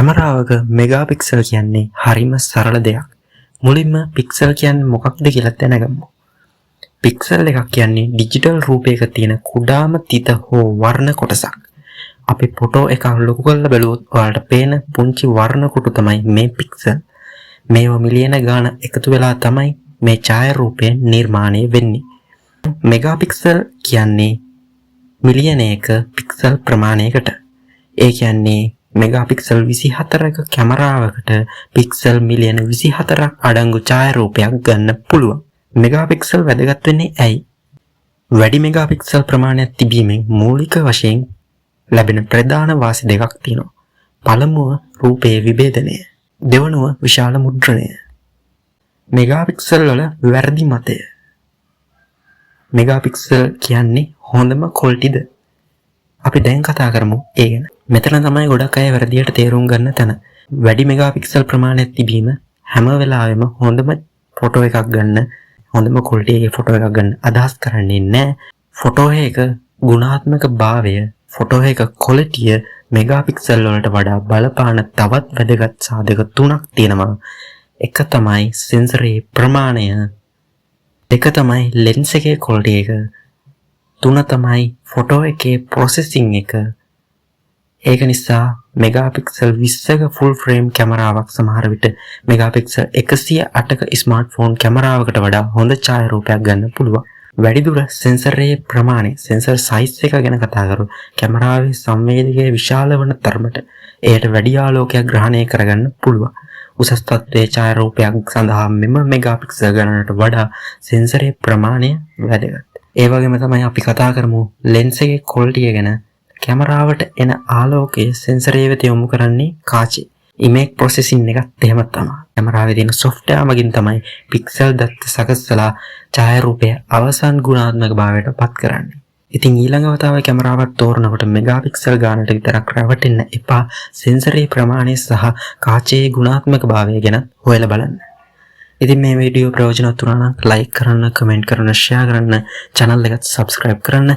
කැමරාවක megapixel කියන්නේ හරිම සරල දෙයක්. මුලින්ම පික්සල් කියන්නේ මොකක්ද කියලා දැනගමු. පික්සල් එකක් කියන්නේ ඩිජිටල් රූපයක තියෙන කුඩාම තිත හෝ වර්ණ කොටසක්. අපි ෆොටෝ එකක් ලොකු කරලා බැලුවොත් ඔයාලට පේන පුංචි වර්ණ කොටු තමයි මේ පික්සල්. මේව මිලියන ගාන එකතු වෙලා තමයි මේ ඡායාරූපය නිර්මාණය වෙන්නේ. මෙගාපික්සල් කියන්නේ මිලියනයක පික්සල් ප්‍රමාණයකට. ඒ කියන්නේ මෙගාපික්සල් 24ක කැමරාවකට පික්සල් මිලියන 24ක් අඩංගු ඡායාරූපයක් ගන්න පුළුවන්. මෙගාපික්සල් වැදගත් වෙන්නේ ඇයි? වැඩි මෙගාපික්සල් ප්‍රමාණයක් තිබීමෙන් මූලික වශයෙන් ලැබෙන ප්‍රධාන වාසි දෙකක් තියෙනවා. පළමුව රූපයේ විභේදනය, දෙවනුව විශාල මුද්‍රණය. මෙගාපික්සල් වල වැරදි මතය. මෙගාපික්සල් කියන්නේ හොඳම ක්වොලිටිද? අපි දැන් කතා කරමු ඒ ගැන. මෙතන තමයි ගොඩක් අය වැරදියට තේරුම් ගන්න තැන. වැඩි මෙගාපික්සල් ප්‍රමාණයක් තිබීම හැම වෙලාවෙම හොඳම ෆොටෝ එකක් ගන්න, හොඳම ක්වොලිටි එකේ ෆොටෝ එකක් ගන්න අදහස් කරන්නේ නැහැ. ෆොටෝ එක ගුණාත්මක භාවය, ෆොටෝ එක ක්වොලිටිය මෙගාපික්සල් වලට වඩා බලපාන තවත් වැදගත් සාධක තුනක් තියෙනවා. එක තමයි සෙන්සරේ ප්‍රමාණය, දෙක තමයි ලෙන්ස් එකේ ක්වොලිටි එක, තුන තමයි ෆොටෝ එකේ ප්‍රොසෙසිං එක. ඒක නිසා මෙගාපික්සල් 20ක ෆුල් ෆ්‍රේම් කැමරාවක් සමහර විට මෙගාපික්සල් 108ක ස්මාර්ට්ෆෝන් කැමරාවකට වඩා හොඳ ඡායාරූපයක් ගන්න පුළුවන්. වැඩිදුර සෙන්සරේ ප්‍රමාණය, සෙන්සර් සයිස් එක ගැන කතා කරමු. කැමරාවේ සංවේදකය විශාල වන තරමට එයට වැඩි ආලෝකයක් ග්‍රහණය කරගන්න පුළුවන්. උසස් තත්ත්වයේ ඡායාරූපයක් සඳහා මෙම මෙගාපික්සල් ගණනට වඩා සෙන්සරේ ප්‍රමාණය වැදගත්. ඒ වගේම තමයි අපි කතා කරමු ලෙන්ස් එකේ ක්වොලිටිය ගැන. කැමරාවට එන ආලෝකය සෙන්සරේ වෙත යොමු කරන්නේ කාචේ. ඉමේජ් ප්‍රොසෙසින් එකත් එහෙම තමයි. කැමරාවේ තියෙන සොෆ්ට්වෙයාර් මගින් තමයි පික්සල් දත්ත සකස්සලා ඡායාරූපය අවසන් ගුණාත්මක භාවයට පත් කරන්නේ. ඉතින් ඊළඟ වතාවේ කැමරාවක් තෝරනකොට මෙගාපික්සල් ගානට විතරක් රැවටෙන්න එපා. සෙන්සරේ ප්‍රමාණය සහ කාචේ ගුණාත්මක භාවය ගැන හොයලා බලන්න. ඉතින් මේ වීඩියෝ ප්‍රයෝජනවත් වුණා නම් ලයික් කරන්න, කමෙන්ට් කරන්න, ෂෙයා කරන්න, channel එකට subscribe කරන්න.